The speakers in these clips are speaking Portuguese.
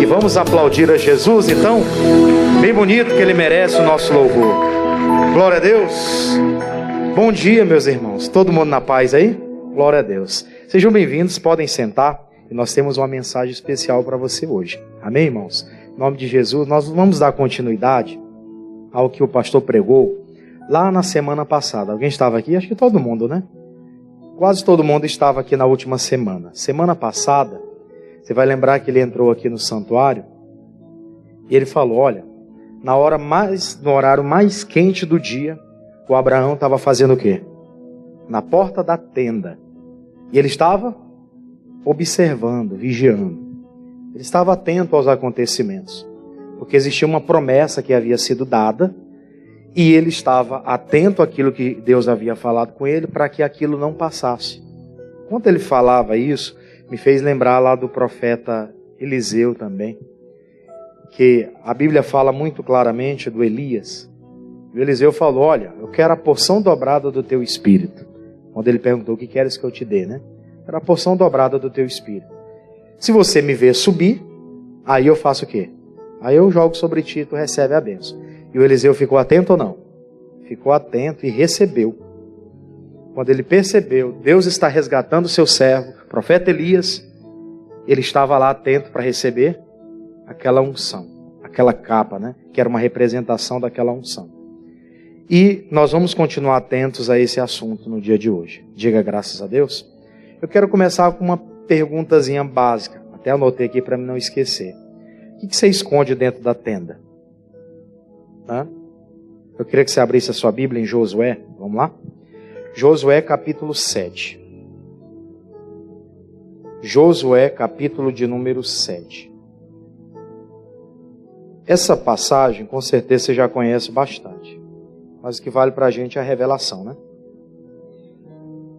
E vamos aplaudir a Jesus, então, bem bonito, que Ele merece o nosso louvor. Glória a Deus. Bom dia, meus irmãos. Todo mundo na paz aí? Glória a Deus. Sejam bem-vindos, podem sentar. E nós temos uma mensagem especial para você hoje. Amém, irmãos? Em nome de Jesus, nós vamos dar continuidade ao que o pastor pregou lá na semana passada. Alguém estava aqui? Acho que todo mundo, né? Quase todo mundo estava aqui na última semana. Semana passada, você vai lembrar que ele entrou aqui no santuário e ele falou, olha, no horário mais quente do dia, o Abraão estava fazendo o quê? Na porta da tenda. E ele estava observando, vigiando. Ele estava atento aos acontecimentos, porque existia uma promessa que havia sido dada, e ele estava atento àquilo que Deus havia falado com ele, para que aquilo não passasse. Enquanto ele falava isso, me fez lembrar lá do profeta Eliseu também, que a Bíblia fala muito claramente do Elias. O Eliseu falou, olha, eu quero a porção dobrada do teu espírito. Quando ele perguntou, o que queres que eu te dê, né? Era a porção dobrada do teu espírito. Se você me ver subir, aí eu faço o quê? Aí eu jogo sobre ti e tu recebe a bênção. E o Eliseu ficou atento ou não? Ficou atento e recebeu. Quando ele percebeu, Deus está resgatando o seu servo, o profeta Elias, ele estava lá atento para receber aquela unção, aquela capa, né? Que era uma representação daquela unção. E nós vamos continuar atentos a esse assunto no dia de hoje. Diga graças a Deus. Eu quero começar com uma perguntazinha básica, até anotei aqui para não esquecer. O que você esconde dentro da tenda? Eu queria que você abrisse a sua Bíblia em Josué, vamos lá? Josué capítulo 7. Josué capítulo de número 7. Essa passagem, com certeza você já conhece bastante, mas o que vale para a gente é a revelação, né?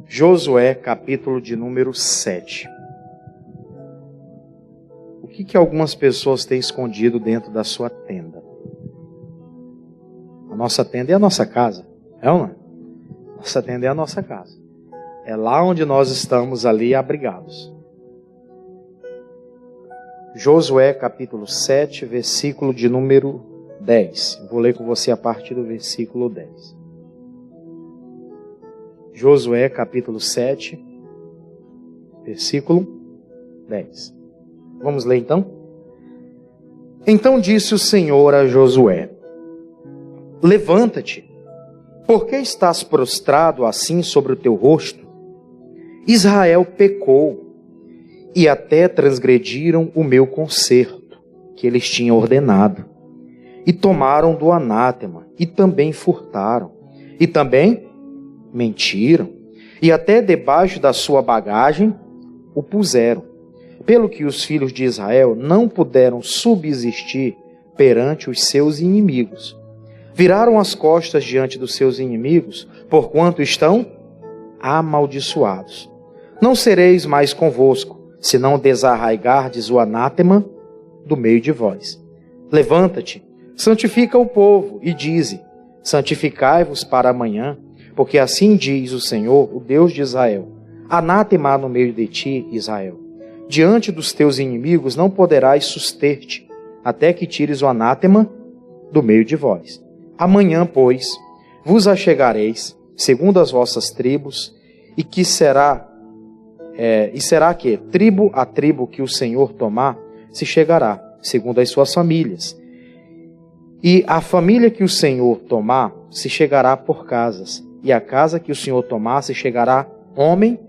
Josué capítulo de número 7. O que algumas pessoas têm escondido dentro da sua tenda? A nossa tenda é a nossa casa, é ou não? Nossa tenda é a nossa casa. É lá onde nós estamos ali abrigados. Josué capítulo 7, versículo de número 10. Vou ler com você a partir do versículo 10. Josué capítulo 7, versículo 10. Vamos ler então? Então disse o Senhor a Josué, levanta-te, por que estás prostrado assim sobre o teu rosto? Israel pecou, e até transgrediram o meu concerto, que eles tinham ordenado, e tomaram do anátema, e também furtaram, e também mentiram, e até debaixo da sua bagagem o puseram, pelo que os filhos de Israel não puderam subsistir perante os seus inimigos. Viraram as costas diante dos seus inimigos, porquanto estão amaldiçoados. Não sereis mais convosco, se não desarraigardes o anátema do meio de vós. Levanta-te, santifica o povo, e dize, santificai-vos para amanhã, porque assim diz o Senhor, o Deus de Israel, anátema no meio de ti, Israel. Diante dos teus inimigos não poderás suster-te, até que tires o anátema do meio de vós. Amanhã, pois, vos achegareis, segundo as vossas tribos, e será que, tribo a tribo que o Senhor tomar, se chegará, segundo as suas famílias. E a família que o Senhor tomar, se chegará por casas, e a casa que o Senhor tomar, se chegará homem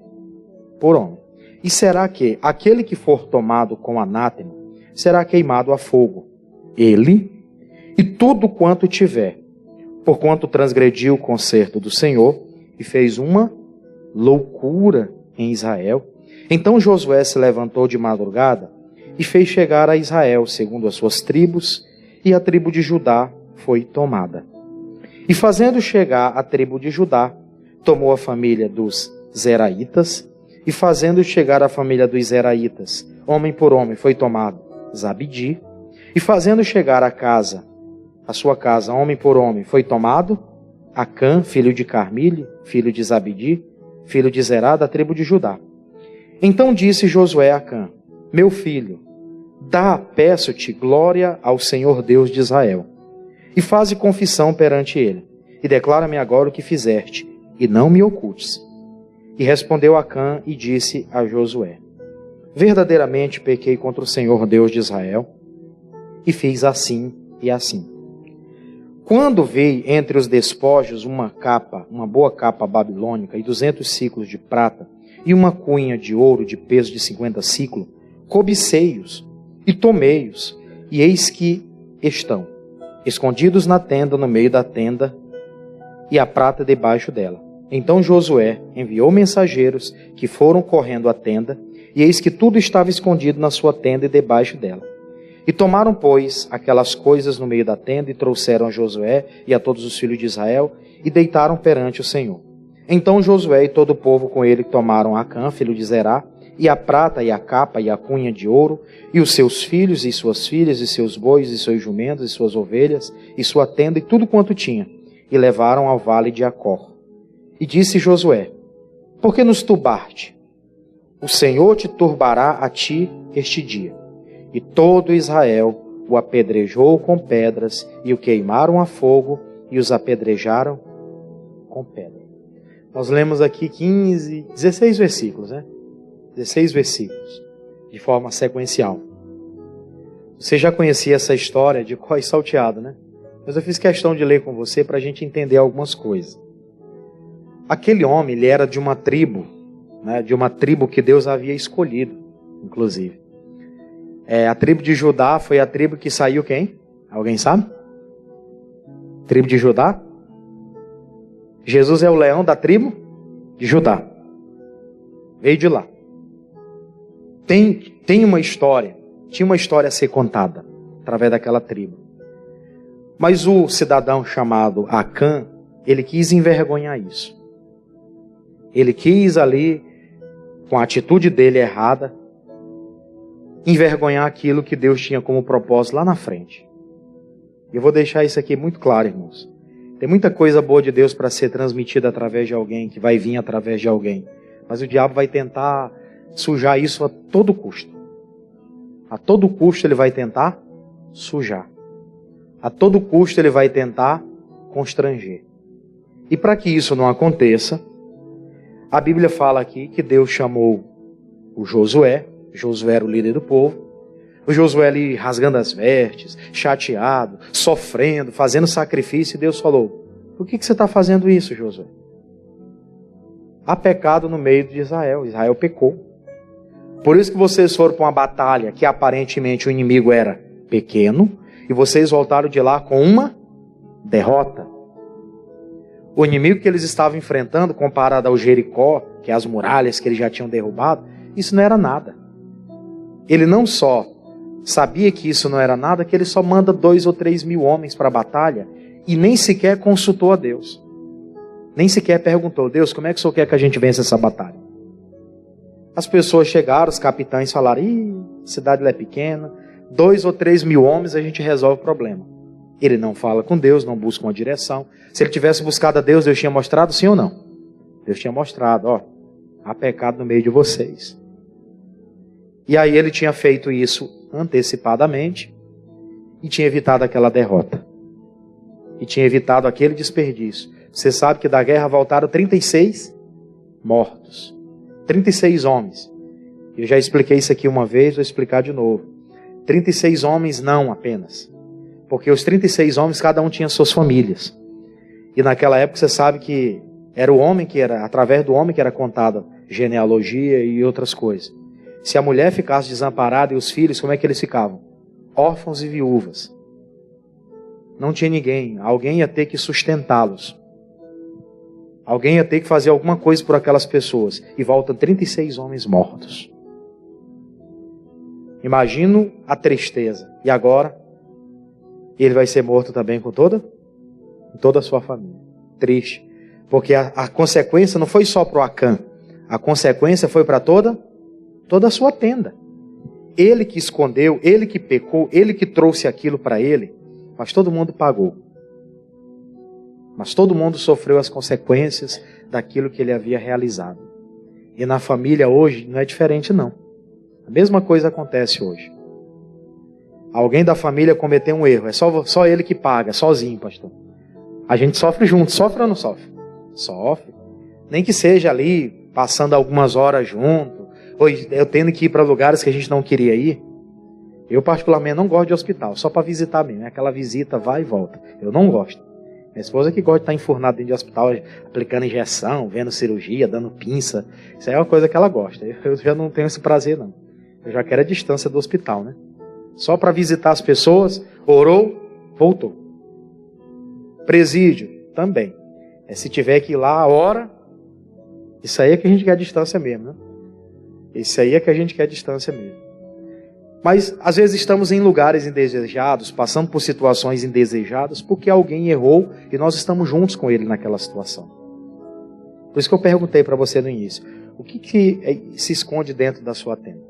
por homem. E será que aquele que for tomado com anátema, será queimado a fogo, ele e tudo quanto tiver, porquanto transgrediu o concerto do Senhor e fez uma loucura em Israel. Então Josué se levantou de madrugada e fez chegar a Israel segundo as suas tribos, e a tribo de Judá foi tomada. E fazendo chegar a tribo de Judá, tomou a família dos Zeraitas, e fazendo chegar a família dos Zeraitas, homem por homem, foi tomado Zabdi, e fazendo chegar a sua casa, homem por homem, foi tomado Acã, filho de Carmile, filho de Zabdi, filho de Zerá, da tribo de Judá. Então disse Josué a Acã, meu filho, Dá, peço-te, glória ao Senhor Deus de Israel, e faze confissão perante ele, e declara-me agora o que fizeste, e não me ocultes. E respondeu Acã e disse a Josué: verdadeiramente pequei contra o Senhor Deus de Israel, e fiz assim e assim. Quando vi entre os despojos uma boa capa babilônica e 200 siclos de prata, e uma cunha de ouro de peso de 50 siclos, cobicei-os e tomei-os, e eis que estão escondidos na tenda, no meio da tenda, e a prata debaixo dela. Então Josué enviou mensageiros que foram correndo à tenda, e eis que tudo estava escondido na sua tenda e debaixo dela. E tomaram, pois, aquelas coisas no meio da tenda, e trouxeram a Josué e a todos os filhos de Israel, e deitaram perante o Senhor. Então Josué e todo o povo com ele tomaram Acã, filho de Zerá, e a prata, e a capa, e a cunha de ouro, e os seus filhos, e suas filhas, e seus bois, e seus jumentos, e suas ovelhas, e sua tenda, e tudo quanto tinha, e levaram ao vale de Acor. E disse Josué: por que nos turbaste? O Senhor te turbará a ti este dia. E todo Israel o apedrejou com pedras, e o queimaram a fogo, e os apedrejaram com pedra. Nós lemos aqui 16 versículos, né? 16 versículos, de forma sequencial. Você já conhecia essa história de cor e salteado, né? Mas eu fiz questão de ler com você para a gente entender algumas coisas. Aquele homem, ele era de uma tribo, né? De uma tribo que Deus havia escolhido, inclusive. A tribo de Judá foi a tribo que saiu quem? Alguém sabe? Tribo de Judá? Jesus é o leão da tribo de Judá. Veio de lá. Tem uma história, tinha uma história a ser contada através daquela tribo. Mas o cidadão chamado Acã, ele quis envergonhar isso. Ele quis ali, com a atitude dele errada, envergonhar aquilo que Deus tinha como propósito lá na frente. Eu vou deixar isso aqui muito claro, irmãos. Tem muita coisa boa de Deus para ser transmitida através de alguém, que vai vir através de alguém. Mas o diabo vai tentar sujar isso a todo custo. A todo custo ele vai tentar sujar. A todo custo ele vai tentar constranger. E para que isso não aconteça, a Bíblia fala aqui que Deus chamou o Josué. Josué era o líder do povo. O Josué ali rasgando as vestes, chateado, sofrendo, fazendo sacrifício. E Deus falou: por que você está fazendo isso, Josué? Há pecado no meio de Israel. Israel pecou. Por isso que vocês foram para uma batalha que aparentemente o inimigo era pequeno, e vocês voltaram de lá com uma derrota. O inimigo que eles estavam enfrentando, comparado ao Jericó, que é as muralhas que eles já tinham derrubado, isso não era nada. Ele não só sabia que isso não era nada, que ele só manda 2 ou 3 mil homens para a batalha e nem sequer consultou a Deus. Nem sequer perguntou: Deus, como é que o Senhor quer que a gente vença essa batalha? As pessoas chegaram, os capitães falaram: a cidade é pequena, 2 ou 3 mil homens, a gente resolve o problema. Ele não fala com Deus, não busca uma direção. Se ele tivesse buscado a Deus, Deus tinha mostrado, sim ou não? Deus tinha mostrado: há pecado no meio de vocês. E aí ele tinha feito isso antecipadamente e tinha evitado aquela derrota. E tinha evitado aquele desperdício. Você sabe que da guerra voltaram 36 mortos. 36 homens. Eu já expliquei isso aqui uma vez, vou explicar de novo. 36 homens não apenas. Porque os 36 homens, cada um tinha suas famílias. E naquela época você sabe que era o homem que era, através do homem que era contada genealogia e outras coisas. Se a mulher ficasse desamparada e os filhos, como é que eles ficavam? Órfãos e viúvas. Não tinha ninguém. Alguém ia ter que sustentá-los. Alguém ia ter que fazer alguma coisa por aquelas pessoas. E voltam 36 homens mortos. Imagino a tristeza. E agora, ele vai ser morto também com toda a sua família. Triste. Porque a consequência não foi só para o Acã. A consequência foi para toda a sua tenda. Ele que escondeu, ele que pecou, ele que trouxe aquilo para ele, mas todo mundo pagou. Mas todo mundo sofreu as consequências daquilo que ele havia realizado. E na família hoje não é diferente não. A mesma coisa acontece hoje. Alguém da família cometeu um erro, é só ele que paga, sozinho, pastor. A gente sofre junto, sofre ou não sofre? Sofre. Nem que seja ali, passando algumas horas junto, ou eu tendo que ir para lugares que a gente não queria ir. Eu particularmente não gosto de hospital, só para visitar mesmo, é aquela visita, vai e volta. Eu não gosto. Minha esposa que gosta de estar enfurnada dentro de hospital, aplicando injeção, vendo cirurgia, dando pinça. Isso aí é uma coisa que ela gosta. Eu já não tenho esse prazer, não. Eu já quero a distância do hospital, né? Só para visitar as pessoas, orou, voltou. Presídio, também. Se tiver que ir lá a hora, isso aí é que a gente quer a distância mesmo, né? Isso aí é que a gente quer a distância mesmo. Mas, às vezes, estamos em lugares indesejados, passando por situações indesejadas, porque alguém errou e nós estamos juntos com ele naquela situação. Por isso que eu perguntei para você no início, o que se esconde dentro da sua tenda?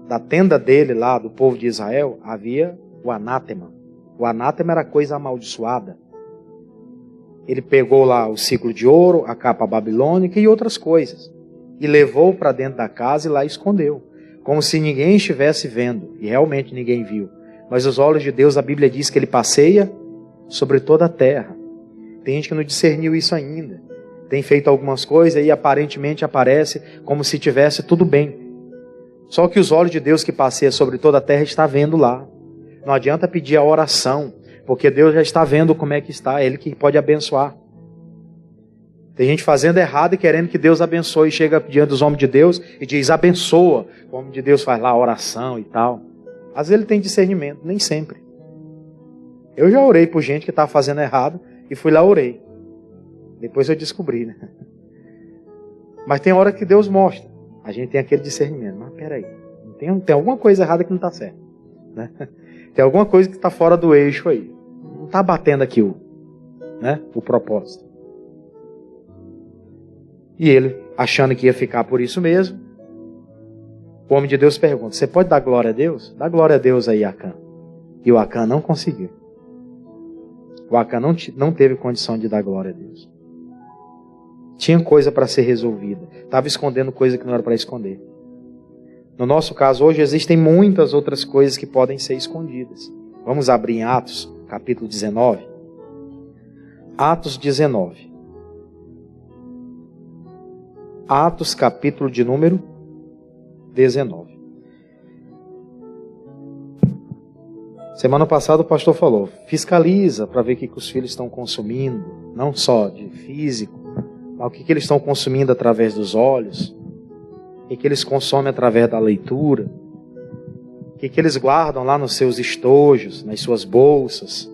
Da tenda dele lá, do povo de Israel, havia o anátema. O anátema era coisa amaldiçoada. Ele pegou lá o ciclo de ouro, a capa babilônica e outras coisas. E levou para dentro da casa e lá escondeu. Como se ninguém estivesse vendo. E realmente ninguém viu. Mas os olhos de Deus, a Bíblia diz que ele passeia sobre toda a terra. Tem gente que não discerniu isso ainda. Tem feito algumas coisas e aparentemente aparece como se tivesse tudo bem. Só que os olhos de Deus que passeia sobre toda a terra está vendo lá. Não adianta pedir a oração, porque Deus já está vendo como é que está, é Ele que pode abençoar. Tem gente fazendo errado e querendo que Deus abençoe, e chega diante dos homens de Deus e diz, abençoa. O homem de Deus faz lá a oração e tal. Às vezes ele tem discernimento, nem sempre. Eu já orei por gente que estava fazendo errado e fui lá orei. Depois eu descobri, né? Mas tem hora que Deus mostra. A gente tem aquele discernimento. Mas peraí, tem alguma coisa errada que não está certa, né? Tem alguma coisa que está fora do eixo aí. Não está batendo aqui o propósito. E ele, achando que ia ficar por isso mesmo, o homem de Deus pergunta, você pode dar glória a Deus? Dá glória a Deus aí, Acã. E o Acã não conseguiu. O Acã não teve condição de dar glória a Deus. Tinha coisa para ser resolvida. Estava escondendo coisa que não era para esconder. No nosso caso hoje existem muitas outras coisas que podem ser escondidas. Vamos abrir em Atos, capítulo 19. Atos 19. Atos, capítulo de número 19. Semana passada o pastor falou, fiscaliza para ver o que os filhos estão consumindo, não só de físico, mas o que eles estão consumindo através dos olhos, o que eles consomem através da leitura, o que eles guardam lá nos seus estojos, nas suas bolsas.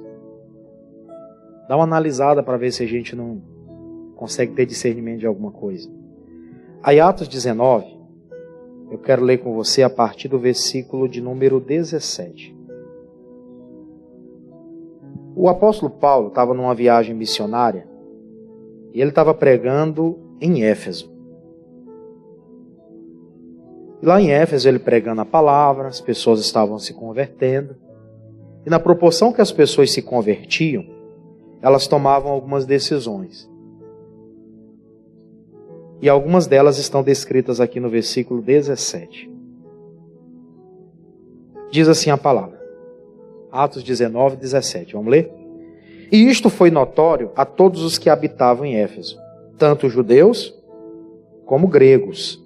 Dá uma analisada para ver se a gente não consegue ter discernimento de alguma coisa. Aí Atos 19, eu quero ler com você a partir do versículo de número 17. O apóstolo Paulo estava numa viagem missionária e ele estava pregando em Éfeso. E lá em Éfeso ele pregando a palavra, as pessoas estavam se convertendo. E na proporção que as pessoas se convertiam, elas tomavam algumas decisões. E algumas delas estão descritas aqui no versículo 17. Diz assim a palavra. Atos 19, 17. Vamos ler? E isto foi notório a todos os que habitavam em Éfeso, tanto judeus como gregos.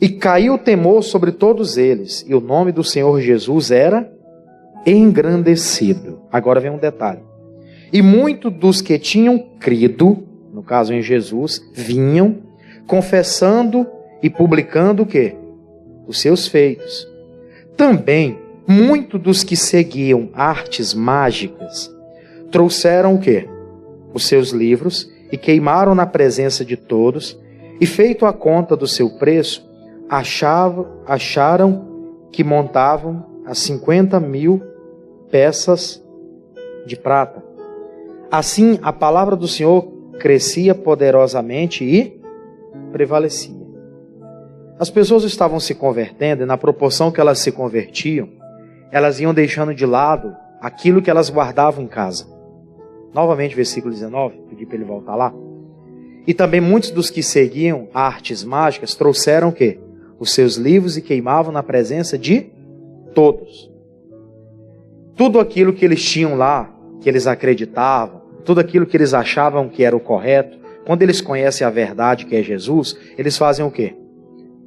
E caiu o temor sobre todos eles, e o nome do Senhor Jesus era engrandecido. Agora vem um detalhe. E muitos dos que tinham crido, no caso em Jesus, vinham confessando e publicando o quê? Os seus feitos. Também, muitos dos que seguiam artes mágicas, trouxeram o quê? Os seus livros e queimaram na presença de todos, e feito a conta do seu preço, acharam que montavam a 50.000 peças de prata. Assim, a palavra do Senhor crescia poderosamente e prevalecia. As pessoas estavam se convertendo e na proporção que elas se convertiam, elas iam deixando de lado aquilo que elas guardavam em casa. Novamente, versículo 19, pedi para ele voltar lá. E também muitos dos que seguiam artes mágicas trouxeram o quê? Os seus livros e queimavam na presença de todos. tudo aquilo que eles tinham lá, que eles acreditavam, tudo aquilo que eles achavam que era o correto, quando eles conhecem a verdade que é Jesus, eles fazem o quê?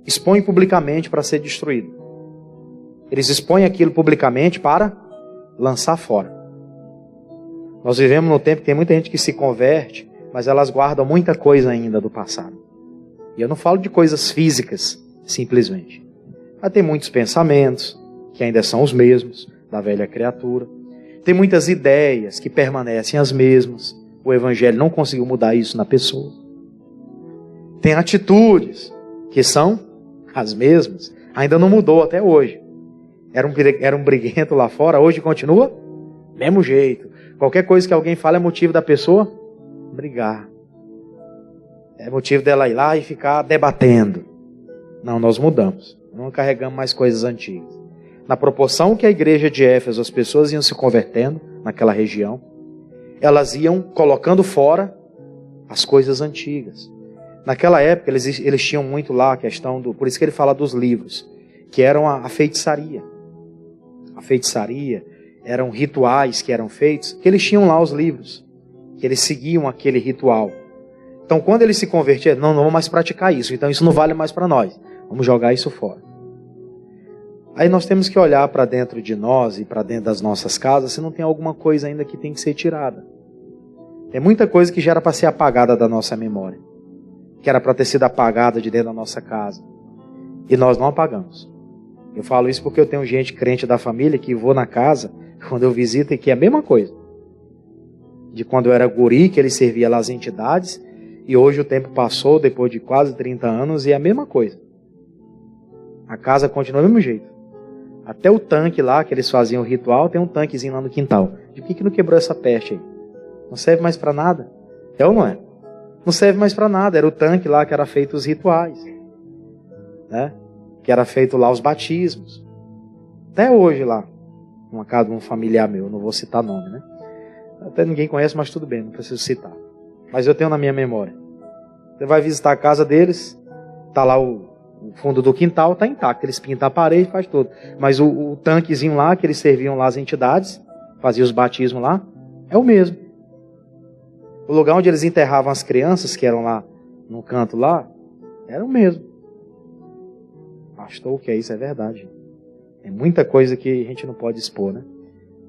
Expõem publicamente para ser destruído. Eles expõem aquilo publicamente para lançar fora. Nós vivemos num tempo que tem muita gente que se converte, mas elas guardam muita coisa ainda do passado. E eu não falo de coisas físicas, simplesmente. Mas tem muitos pensamentos, que ainda são os mesmos, da velha criatura. Tem muitas ideias que permanecem as mesmas. O Evangelho não conseguiu mudar isso na pessoa. Tem atitudes que são as mesmas. Ainda não mudou até hoje. Era um briguento lá fora, hoje continua mesmo jeito. Qualquer coisa que alguém fala é motivo da pessoa brigar. É motivo dela ir lá e ficar debatendo. Não, nós mudamos. Não carregamos mais coisas antigas. Na proporção que a igreja de Éfeso, as pessoas iam se convertendo naquela região, elas iam colocando fora as coisas antigas. Naquela época, eles tinham muito lá a questão do... Por isso que ele fala dos livros, que eram a feitiçaria. A feitiçaria eram rituais que eram feitos, que eles tinham lá os livros, que eles seguiam aquele ritual. Então, quando eles se convertiam, não vamos mais praticar isso, então isso não vale mais para nós. Vamos jogar isso fora. Aí nós temos que olhar para dentro de nós e para dentro das nossas casas se não tem alguma coisa ainda que tem que ser tirada. Tem muita coisa que já era para ser apagada da nossa memória, que era para ter sido apagada de dentro da nossa casa. E nós não apagamos. Eu falo isso porque eu tenho gente crente da família que vou na casa, quando eu visito, e que é a mesma coisa. De quando eu era guri, que ele servia lá as entidades, e hoje o tempo passou, depois de quase 30 anos, e é a mesma coisa. A casa continua do mesmo jeito. Até o tanque lá, que eles faziam o ritual, tem um tanquezinho lá no quintal. De que não quebrou essa peste aí? Não serve mais para nada? É ou não é? Não serve mais para nada. Era o tanque lá que era feito os rituais. Né? Que era feito lá os batismos. Até hoje lá, numa casa de um familiar meu, não vou citar nome, né? Até ninguém conhece, mas tudo bem, não preciso citar. Mas eu tenho na minha memória. Você vai visitar a casa deles, tá lá o fundo do quintal, tá intacto. Eles pintam a parede, faz tudo. Mas o tanquezinho lá, que eles serviam lá as entidades, faziam os batismos lá, é o mesmo. O lugar onde eles enterravam as crianças, que eram lá no canto lá, era o mesmo. Pastor, o que é isso? É verdade. Tem muita coisa que a gente não pode expor, né?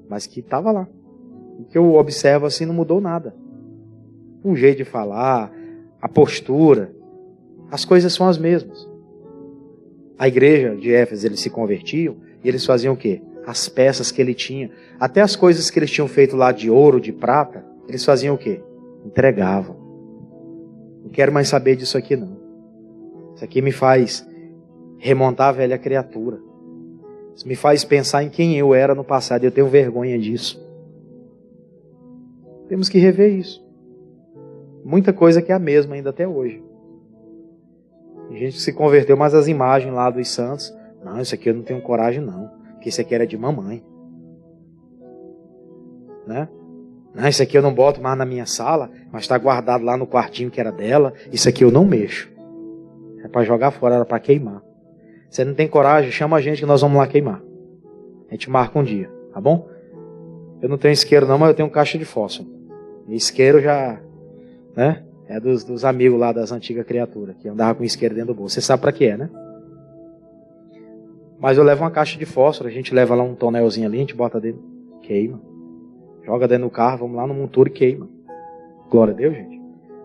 Mas que estava lá. O que eu observo assim não mudou nada. O jeito de falar, a postura, as coisas são as mesmas. A igreja de Éfeso, eles se convertiam e eles faziam o quê? As peças que ele tinha, até as coisas que eles tinham feito lá de ouro, de prata, eles faziam o quê? Entregavam. Não quero mais saber disso aqui não. Isso aqui me faz remontar a velha criatura. Isso me faz pensar em quem eu era no passado e eu tenho vergonha disso. Temos que rever isso. Muita coisa que é a mesma ainda até hoje. Tem gente que se converteu, mas as imagens lá dos santos, não, isso aqui eu não tenho coragem não, porque isso aqui era de mamãe. Né? Não, isso aqui eu não boto mais na minha sala, mas está guardado lá no quartinho que era dela, isso aqui eu não mexo. É para jogar fora, era para queimar. Você não tem coragem, chama a gente que nós vamos lá queimar. A gente marca um dia, tá bom? Eu não tenho isqueiro não, mas eu tenho caixa de fósforo. E isqueiro já, né? É dos amigos lá das antigas criaturas, que andavam com isqueiro dentro do bolso. Você sabe para que é, né? Mas eu levo uma caixa de fósforo, a gente leva lá um tonelzinho ali, a gente bota dentro, queima. Joga dentro do carro, vamos lá no motor e queima. Glória a Deus, gente.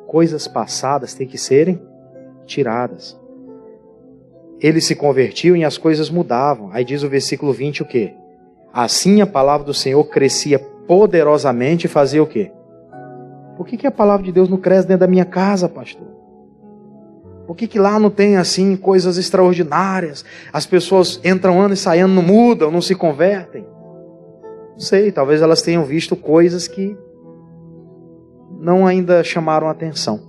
Coisas passadas têm que serem tiradas. Eles se convertiam e as coisas mudavam. Aí diz o versículo 20 o quê? Assim a palavra do Senhor crescia poderosamente e fazia o quê? Por que a palavra de Deus não cresce dentro da minha casa, pastor? Por que lá não tem assim coisas extraordinárias? As pessoas entram ano e saem ano, não mudam, não se convertem. Não sei, talvez elas tenham visto coisas que não ainda chamaram a atenção.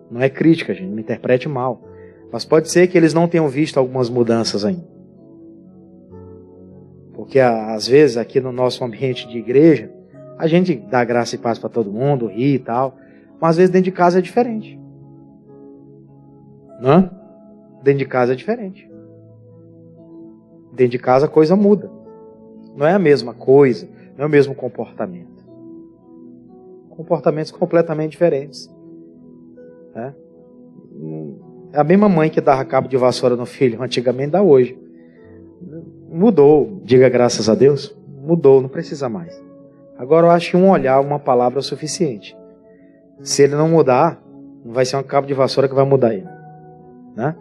Não é crítica, gente, não me interprete mal. Mas pode ser que eles não tenham visto algumas mudanças ainda. Porque às vezes aqui no nosso ambiente de igreja, a gente dá graça e paz para todo mundo, ri e tal. Mas às vezes dentro de casa é diferente. Não é? Dentro de casa é diferente. Dentro de casa a coisa muda. Não é a mesma coisa, não é o mesmo comportamento. Comportamentos completamente diferentes. Né? É a mesma mãe que dava cabo de vassoura no filho antigamente dá hoje. Mudou, diga graças a Deus. Mudou, não precisa mais. Agora eu acho que um olhar, uma palavra é o suficiente. Se ele não mudar, não vai ser um cabo de vassoura que vai mudar ele. Né?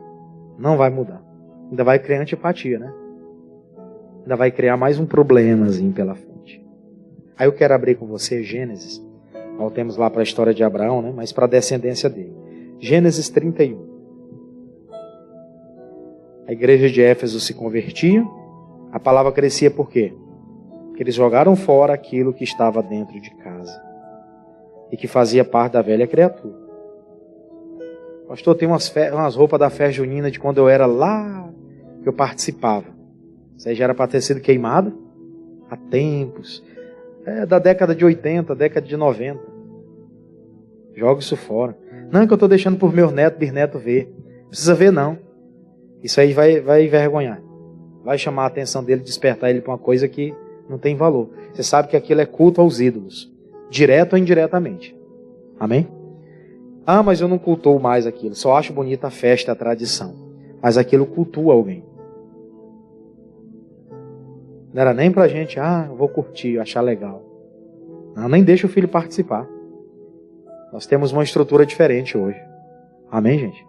Não vai mudar. Ainda vai criar antipatia, né? Ainda vai criar mais um problemazinho pela frente. Aí eu quero abrir com você Gênesis. Voltemos lá para a história de Abraão, né? Mas para a descendência dele. Gênesis 31. A igreja de Éfeso se convertia. A palavra crescia por quê? Porque eles jogaram fora aquilo que estava dentro de casa. E que fazia parte da velha criatura. Pastor, tem umas roupas da festa junina de quando eu era lá, que eu participava. Isso aí já era para ter sido queimado há tempos. Da década de 80, década de 90. Joga isso fora. Não, que eu estou deixando por meu neto, bisneto ver. Não precisa ver, não. Isso aí vai envergonhar. Vai chamar a atenção dele, despertar ele para uma coisa que não tem valor. Você sabe que aquilo é culto aos ídolos. Direto ou indiretamente. Amém? Ah, mas eu não cultuo mais aquilo. Só acho bonita a festa, a tradição. Mas aquilo cultua alguém. Não era nem pra gente, eu vou curtir, achar legal. Não, nem deixa o filho participar. Nós temos uma estrutura diferente hoje. Amém, gente?